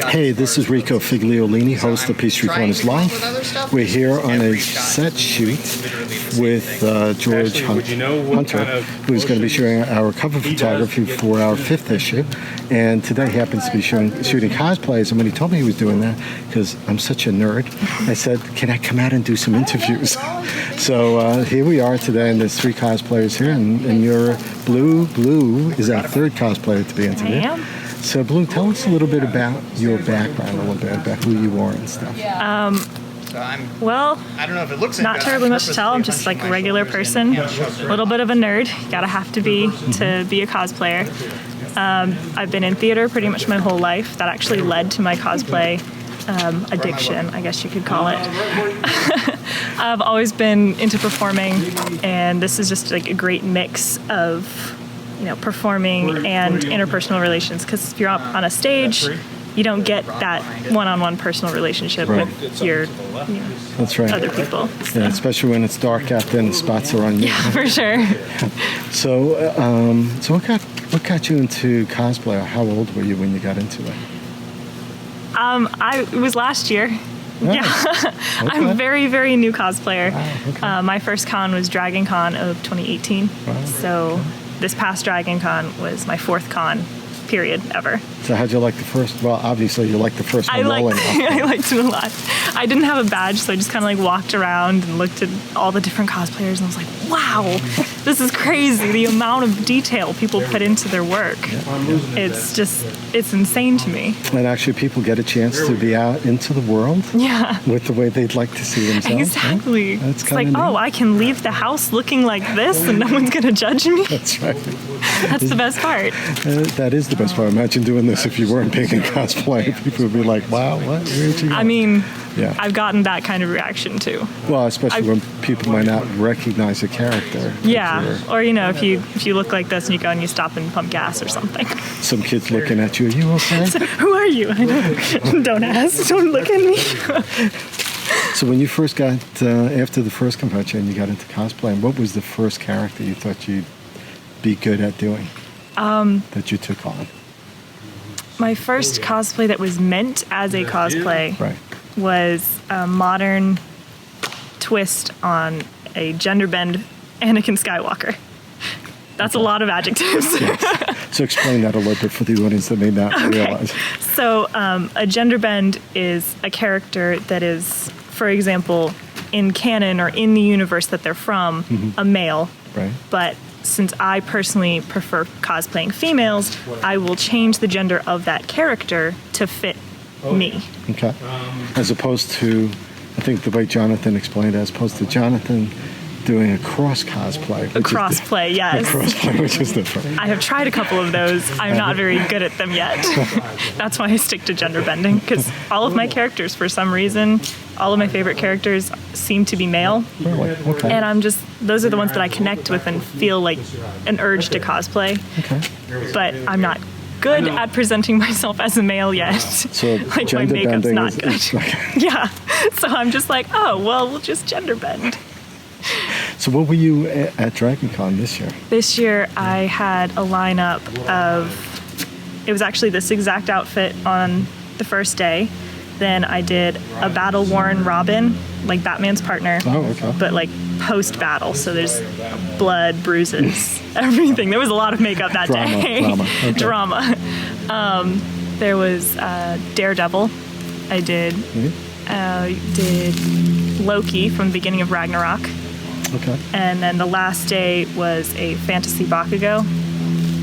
Hey, this is Rico Figliolini, host of Peachtree Corners Life. We're here on a set shoot with George Hunter, who's going to be shooting our cover photography for our 5th issue. And today he happens to be shooting cosplays. And when he told me he was doing that, because I'm such a nerd, I said, can I come out and do some interviews? So here we are today, and there's 3 cosplayers here, and you're Blue. Blue is our 3rd cosplayer to be interviewed. I am. So, Blue, tell us a little bit about your background, a little bit about who you are and stuff. Well, I don't know if it looks not terribly much to tell. I'm just like a regular person, a little bit of a nerd. Gotta have to be to be a cosplayer. I've been in theater pretty much my whole life. That actually led to my cosplay addiction, I guess you could call it. I've always been into performing, and this is just like a great mix of performing and interpersonal relations, because if you're up on a stage, you don't get that one-on-one personal relationship with your That's right. other people. So. Yeah, especially when it's dark out there and the spots are on you. Yeah, for sure. So what got you into cosplay? How old were you when you got into it? It was last year. Nice. Yeah, Okay. I'm a very, very new cosplayer. Wow, okay. My first con was Dragon Con of 2018. Wow. So this past Dragon Con was my 4th con, period, ever. So how'd you like the first? Well, obviously you liked the first one. I liked it a lot. I didn't have a badge, so I just kind of like walked around and looked at all the different cosplayers, and I was like, wow, this is crazy. The amount of detail people put into their work. It's insane to me. And actually people get a chance to be out into the world with the way they'd like to see themselves. Exactly. Right? It's like, oh, I can leave the house looking like this and no one's going to judge me. That's right. That's the best part. That is the best part. Imagine doing this if you weren't big in cosplay. People would be like, wow, what? Where'd you go? I mean, yeah. I've gotten that kind of reaction too. Well, especially when people might not recognize a character. Yeah, or if you look like this and you go and you stop and pump gas or something. Some kids looking at you, are you okay? So, who are you? I know. Don't ask, don't look at me. So when you first got, after the first convention, you got into cosplaying, what was the first character you thought you'd be good at doing that you took on? My first cosplay that was meant as a cosplay was a modern twist on a gender bend Anakin Skywalker. That's a lot of adjectives. Yes. So explain that a little bit for the audience that may not realize. So a gender bend is a character that is, for example, in canon or in the universe that they're from, a male. Right. But since I personally prefer cosplaying females, I will change the gender of that character to fit me. Okay. As opposed to, I think the way Jonathan explained it, as opposed to Jonathan doing a cross cosplay. A crossplay, yes. A crossplay, which is different. I have tried a couple of those. I'm not very good at them yet. That's why I stick to gender bending, because all of my characters, for some reason, all of my favorite characters seem to be male. Really? Okay. And those are the ones that I connect with and feel like an urge to cosplay. Okay. But I'm not good at presenting myself as a male yet. So like my makeup's not good. Okay. Yeah. So I'm just like, oh, well, we'll just gender bend. So what were you at Dragon Con this year? This year I had a lineup of, it was actually this exact outfit on the first day. Then I did a battle-worn Robin, like Batman's partner. Oh, okay. But like post-battle, so there's blood, bruises, everything. There was a lot of makeup that day. Okay. Drama. There was Daredevil. I did Loki from the beginning of Ragnarok. Okay. And then the last day was a fantasy Bakugo,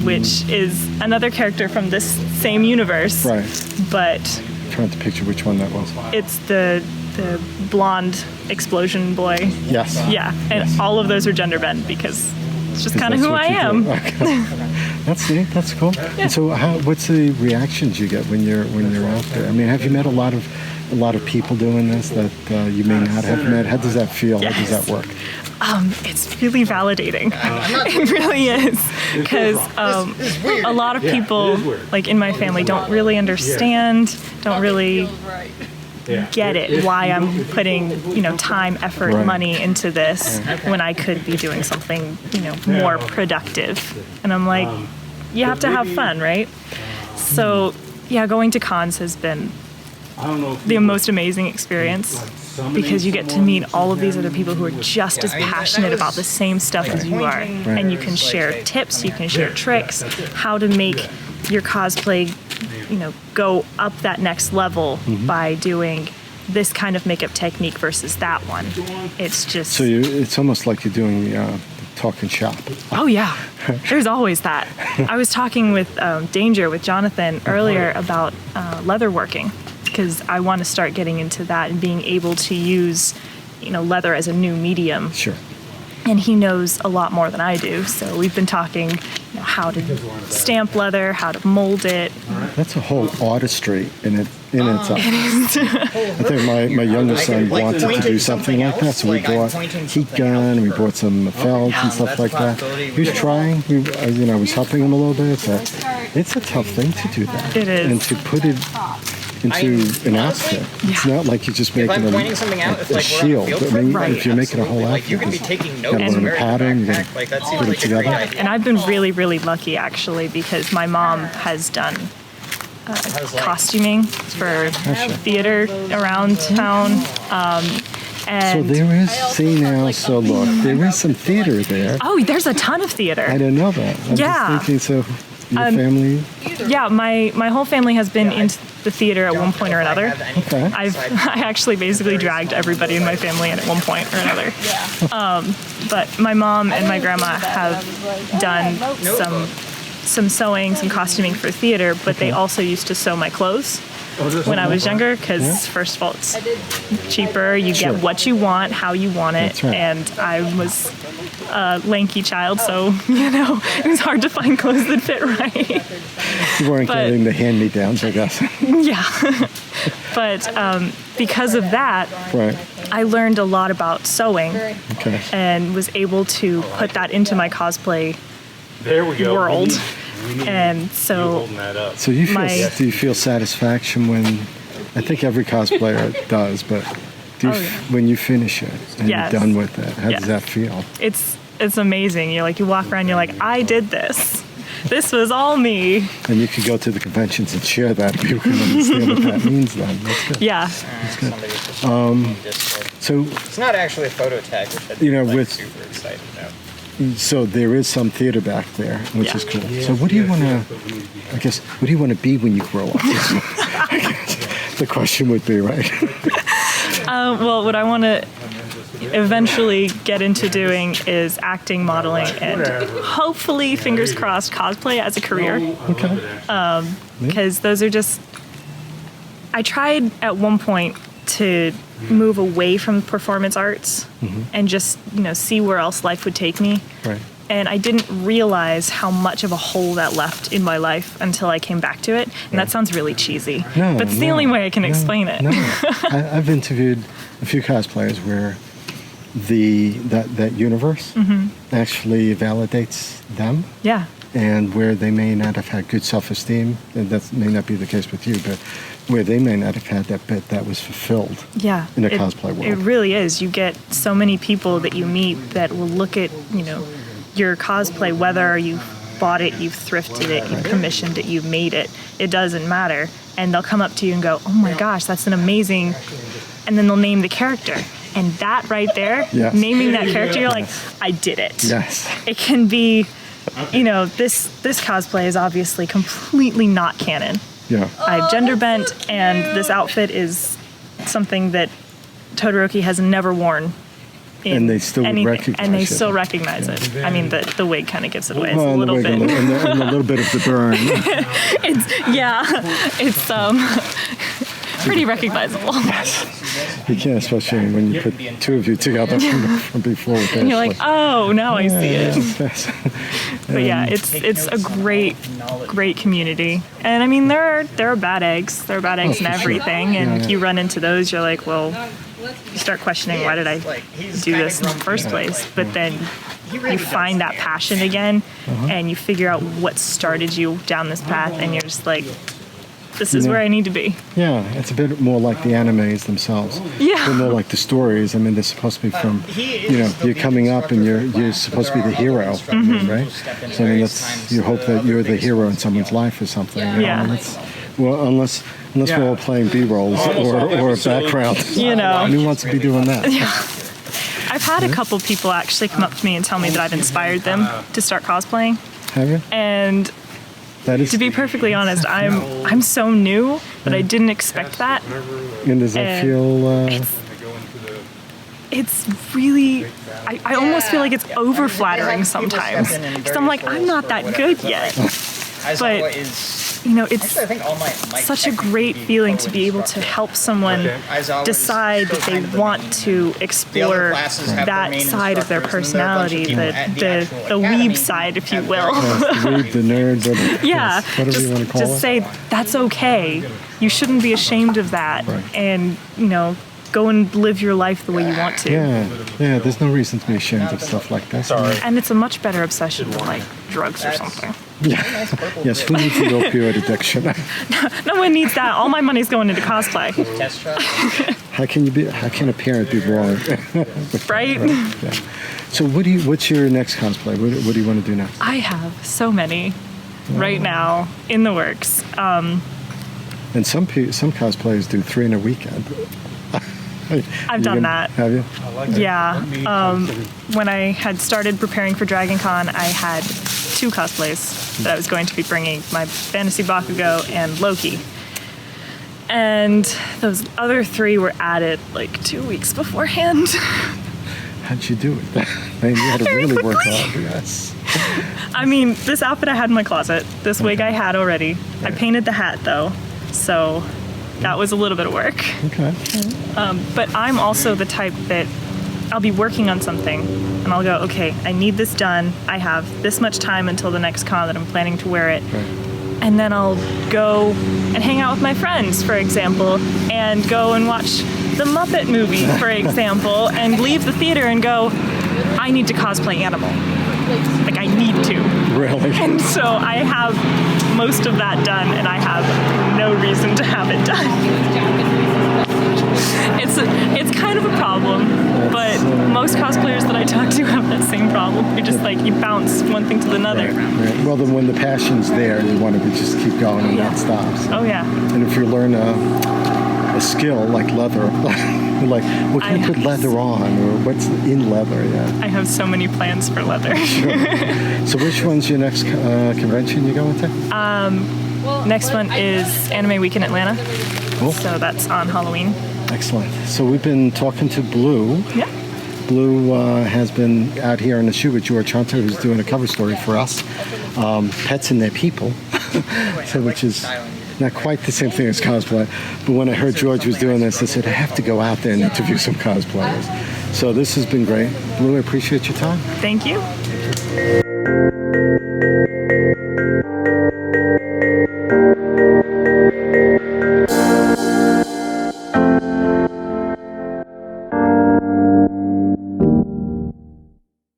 which is another character from this same universe. Right. But I'm trying to picture which one that was. it's the blonde explosion boy. Yes. Yeah, and all of those are gender bend because it's just kind of who I am. Okay. That's neat. That's cool. Yeah. And so, what's the reactions you get when you're out there? I mean, have you met a lot of a lot of people doing this that you may not have met? How does that feel? Yes. How does that work? It's really validating. It really is, because a lot of people, like in my family, don't really understand, don't really get it, why I'm putting, time, effort, money into this when I could be doing something, more productive. And I'm like, you have to have fun, right? So, yeah, going to cons has been the most amazing experience, because you get to meet all of these other people who are just as passionate about the same stuff as you are. And you can share tips, you can share tricks, how to make your cosplay, go up that next level by doing this kind of makeup technique versus that one. It's just... So it's almost like you're doing the talking shop. Oh, yeah. There's always that. I was talking with Danger, with Jonathan, earlier about leatherworking, because I want to start getting into that and being able to use, leather as a new medium. Sure. And he knows a lot more than I do, so we've been talking how to stamp leather, how to mold it. That's a whole artistry in itself. I think my youngest son wanted to do something like that, so we bought heat gun, we bought some felt and stuff like that. He was trying, I was helping him a little bit. So it's a tough thing to do that. It is. And to put it into an outfit. It's not like you're just making a shield. I mean, if you're making a whole outfit, you're going to be taking notes. You got to learn a pattern, you got to put it together. And I've been really, really lucky, actually, because my mom has done costuming for theater around town. And so there is, there is some theater there. Oh, there's a ton of theater. I didn't know that. I'm just thinking, so your family? Yeah, my whole family has been into the theater at one point or another. Okay. I actually basically dragged everybody in my family in at one point or another. But my mom and my grandma have done some sewing, some costuming for theater, but they also used to sew my clothes when I was younger, because first of all, it's cheaper. You get what you want, how you want it, and I was a lanky child, so it was hard to find clothes that fit right. You weren't getting the hand-me-downs, I guess. Yeah, but because of that, I learned a lot about sewing, and was able to put that into my cosplay world. And so do you feel satisfaction when, I think every cosplayer does, but when you finish it and you're done with it, how does that feel? It's amazing. You walk around, you're like, I did this. This was all me. And you can go to the conventions and share that. People can understand what that means then. That's good. Yeah. That's good. So it's not actually a photo tag, which I'm super excited about. So there is some theater back there, which is cool. So what do you want to be when you grow up? The question would be, right? Well, what I want to eventually get into doing is acting, modeling, and hopefully, fingers crossed, cosplay as a career. Okay. Because those are just... I tried at one point to move away from performance arts and just, see where else life would take me. Right. And I didn't realize how much of a hole that left in my life until I came back to it. And that sounds really cheesy. But it's the only way I can explain it. I've interviewed a few cosplayers where that universe actually validates them. Yeah. And where they may not have had good self-esteem, and that may not be the case with you, but where they may not have had that bit that was fulfilled in a cosplay world. It really is. You get so many people that you meet that will look at, your cosplay, whether you bought it, you've thrifted it, you've commissioned it, you've made it, it doesn't matter. And they'll come up to you and go, oh my gosh, that's an amazing, and then they'll name the character. And that right there, naming that character, you're like, I did it. Yes. It can be, this cosplay is obviously completely not canon. Yeah. I've gender bent, and this outfit is something that Todoroki has never worn. And they still recognize it. And they still recognize it. I mean, the wig kind of gives it away. It's a little bit. And a little bit of the burn. It's pretty recognizable. Yes. You can't, especially when you put two of you together from before. And you're like, oh, now I see it. Yes. But yeah, it's a great community. And I mean, there are bad eggs. There are bad eggs in everything. And you run into those, you're like, well, you start questioning, why did I do this in the first place? But then you find that passion again, and you figure out what started you down this path, and you're just like, this is where I need to be. Yeah, it's a bit more like the animes themselves. Yeah. They're more like the stories. I mean, they're supposed to be from, you're coming up and you're supposed to be the hero, right? So I mean, you hope that you're the hero in someone's life or something. Yeah. Unless we're all playing B-rolls or a background. Who wants to be doing that? Yeah. I've had a couple people actually come up to me and tell me that I've inspired them to start cosplaying. Have you? And to be perfectly honest, I'm so new that I didn't expect that. And does that feel? It's really, I almost feel like it's over flattering sometimes. Because I'm like, I'm not that good yet. But it's such a great feeling to be able to help someone decide that they want to explore that side of their personality, the weeb side, if you will. The weeb, the nerd, yeah, whatever you want to call it. Just say that's okay. You shouldn't be ashamed of that, and go and live your life the way you want to. Yeah. There's no reason to be ashamed of stuff like this. And it's a much better obsession than like drugs or something. Yeah. Yes. Who needs an opioid addiction? No one needs that. All my money's going into cosplay. How can a parent be wrong? Right? Yeah. So what's your next cosplay? What do you want to do next? I have so many right now in the works. And some cosplayers do 3 in a weekend. I've done that. Have you? Yeah. When I had started preparing for Dragon Con, I had 2 cosplays that I was going to be bringing, my Fantasy Bakugo and Loki. And those other 3 were added like 2 weeks beforehand. How'd you do it? Man, you had to really work hard. Yes. I mean, this outfit I had in my closet. This wig I had already. I painted the hat though, so that was a little bit of work. Okay. But I'm also the type that I'll be working on something and I'll go, okay, I need this done. I have this much time until the next con that I'm planning to wear it. Right. And then I'll go and hang out with my friends, for example, and go and watch the Muppet movie, for example, and leave the theater and go, I need to cosplay Animal. Like, I need to. Really? And so I have most of that done, and I have no reason to have it done. It's kind of a problem, but most cosplayers that I talk to have that same problem. You're just like, you bounce one thing to another. Right. Well, then when the passion's there, you want to just keep going and that stops. Oh, yeah. And if you learn a skill like leather, you're like, well, can you put leather on, or what's in leather? Yeah. I have so many plans for leather. Sure. So which one's your next convention you're going to? Next one is Anime Week in Atlanta. Cool. So that's on Halloween. Excellent. So we've been talking to Blue. Yeah. Blue has been out here on the shoot with George Hunter, who's doing a cover story for us. Pets and Their People, so which is not quite the same thing as cosplay. But when I heard George was doing this, I said, I have to go out there and interview some cosplayers. So this has been great. Blue, I appreciate your time. Thank you.